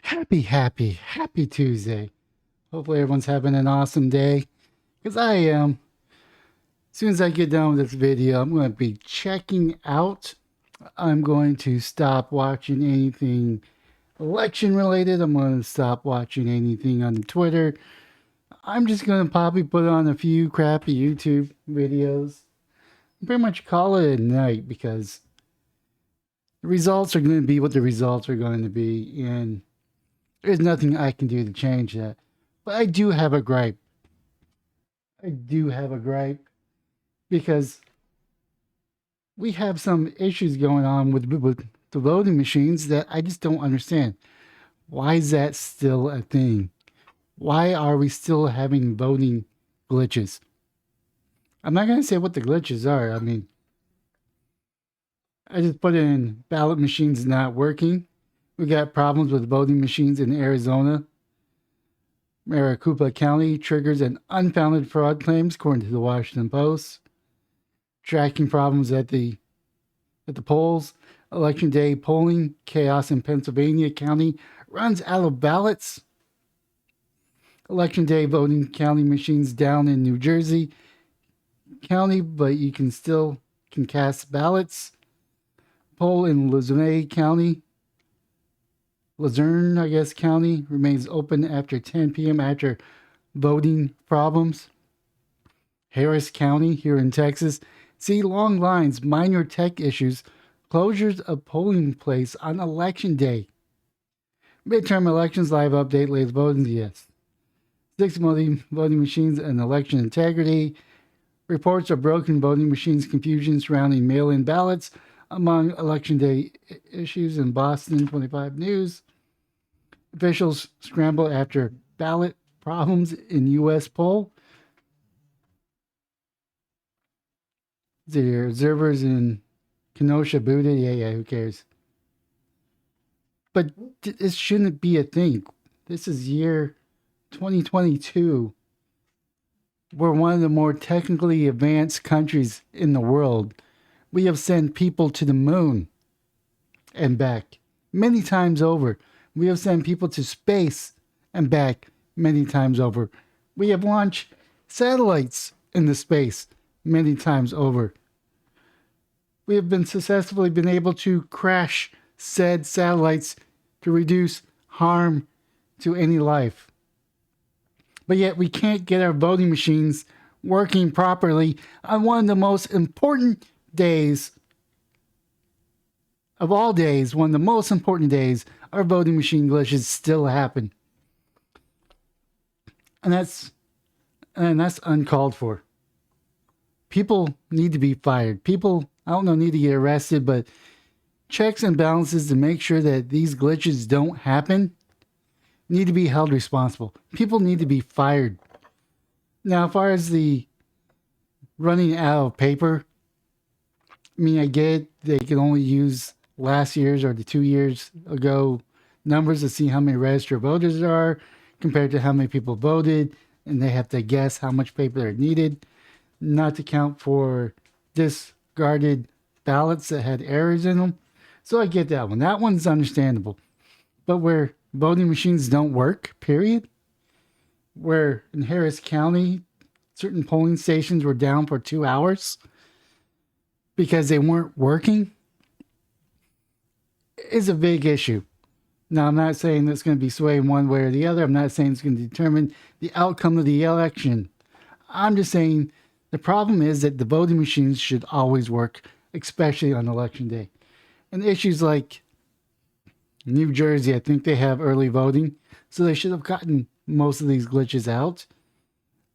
Happy Tuesday. Hopefully everyone's having an awesome day. Because I am. As soon as I get done with this video, I'm going to be checking out. I'm going to stop watching anything election related. I'm going to stop watching anything on Twitter. I'm just going to probably put on a few crappy YouTube videos. Pretty much call it a night because the results are going to be what the results are going to be. And there's nothing I can do to change that. But I do have a gripe. I do have a gripe because we have some issues going on with the voting machines that I just don't understand. Why is that still a thing? Why are we still having voting glitches? I'm not going to say what the glitches are. I mean, I just put in ballot machines not working. We got problems with voting machines in Arizona. Maricopa County triggers an unfounded fraud claims, according to the Washington Post. Tracking problems at the polls. Election day polling chaos in Pennsylvania County runs out of ballots. Election day voting county machines down in New Jersey County, but you can still cast ballots. Poll in Luzerne County. Luzerne, I guess, County remains open after 10 p.m. after voting problems. Harris County here in Texas. See long lines, minor tech issues, closures of polling place on election day. Midterm elections live update latest voting, yes. 6 voting machines and election integrity. Reports of broken voting machines, confusion surrounding mail-in ballots among election day issues in Boston 25 News. Officials scramble after ballot problems in U.S. poll. The observers in Kenosha booted. Yeah, who cares? But this shouldn't be a thing. This is year 2022. We're one of the more technically advanced countries in the world. We have sent people to the moon and back many times over. We have sent people to space and back many times over. We have launched satellites into space many times over. We have been successfully been able to crash said satellites to reduce harm to any life. But yet we can't get our voting machines working properly on one of the most important days of all days. One of the most important days, our voting machine glitches still happen. And that's uncalled for. People need to be fired. People, I don't know, need to get arrested, but checks and balances to make sure that these glitches don't happen need to be held responsible. People need to be fired. Now, as far as the running out of paper, I mean, I get it. They can only use last year's or the 2 years ago numbers to see how many registered voters there are compared to how many people voted, and they have to guess how much paper are needed, not to count for discarded ballots that had errors in them. So I get that one. That one's understandable. But where voting machines don't work, period, where in Harris County, certain polling stations were down for 2 hours because they weren't working, is a big issue. Now, I'm not saying that's going to be swaying one way or the other. I'm not saying it's going to determine the outcome of the election. I'm just saying the problem is that the voting machines should always work, especially on election day. And issues like New Jersey, I think they have early voting, so they should have gotten most of these glitches out.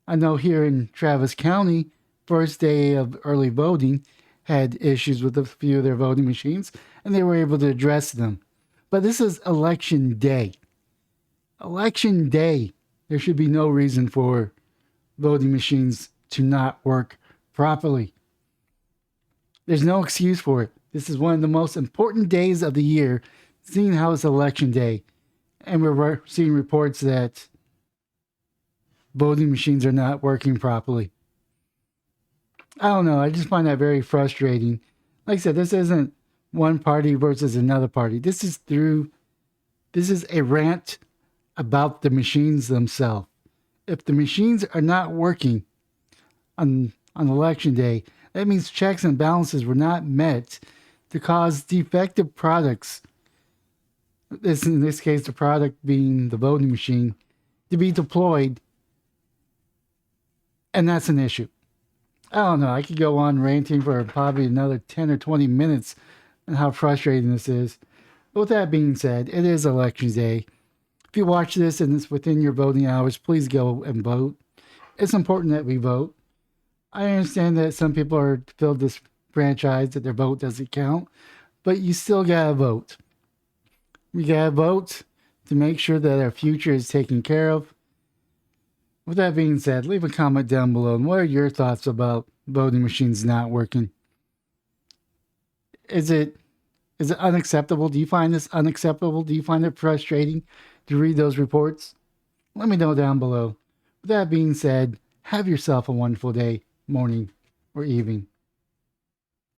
I know here in Travis County, first day of early voting, had issues with a few of their voting machines, and they were able to address them. But this is election day. Election day. There should be no reason for voting machines to not work properly. There's no excuse for it. This is one of the most important days of the year, seeing how it's election day. And we're seeing reports that voting machines are not working properly. I don't know. I just find that very frustrating. Like I said, this isn't one party versus another party. This is through This is a rant about the machines themselves. If the machines are not working on election day, that means checks and balances were not met to cause defective products. This, in this case, the product being the voting machine, to be deployed, and that's an issue. I don't know. I could go on ranting for probably another 10 or 20 minutes on how frustrating this is. But with that being said, it is election day. If you watch this and it's within your voting hours, please go and vote. It's important that we vote. I understand that some people are filled disfranchised, that their vote doesn't count, but you still gotta vote. We gotta vote to make sure that our future is taken care of. With that being said, leave a comment down below. And what are your thoughts about voting machines not working? Is it unacceptable? Do you find this unacceptable? Do you find it frustrating to read those reports? Let me know down below. With that being said, have yourself a wonderful day, morning, or evening.